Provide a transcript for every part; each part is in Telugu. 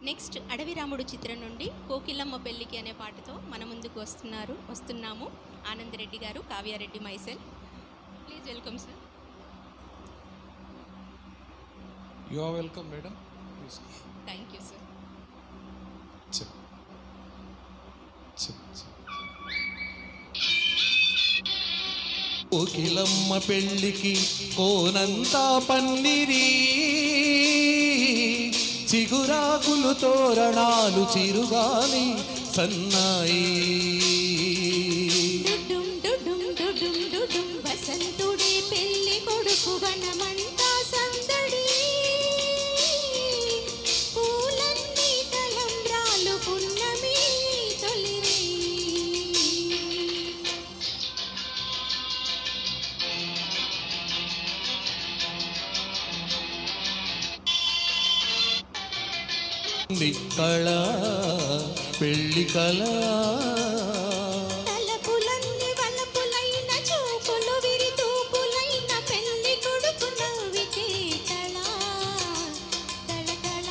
నెక్స్ట్ అడవి రాముడు చిత్రం నుండి కోకిలమ్మ పెళ్ళికి అనే పాటతో మన ముందుకు వస్తున్నాము ఆనందరెడ్డి గారు, Kavya Reddy, మైసెల్. Please welcome sir. You are welcome madam. Thank you sir. Kokilamma పెళ్ళికి కోనంతా పన్నిరి, చిగురాకులు తోరణాలు చిరుగాలి సన్నాయి, వసంతుడే పెళ్లి కొడుకు వనమంతా సందడి, పూలన్నీ తలంబ్రాలు పున్నమి తొలిరి. కళ పెళ్ళి కళ, తలపులన్నీ వలపులైన చూపులు విరితూపులైన పెళ్లి కొడుకు నవ్వితే కళ కళ.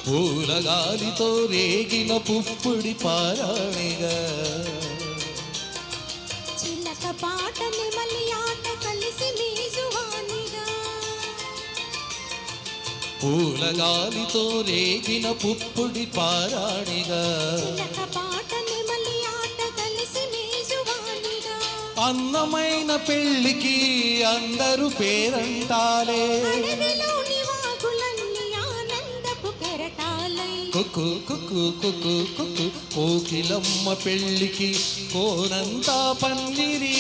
పూలగాలితో రేగిన పుప్పుడి పారాణిగా, చిలక పాట నెమలి ఆట కలిసి మీజువానిగా, పూలగాలితో రేగిన పుప్పుడి పారాణిగా, చిలక పాట నెమలి ఆట కలిసి మీజువానిగా. అందమైన పెళ్ళికి అందరూ పేరంటాలే, అడవిలోని వాగులన్నీ ఆనందపు కెరటాలై, కుక్కు కుక్కు కుక్కు కుక్కు. కోకిలమ్మ పెళ్ళికి కోనంతా పన్నిరి,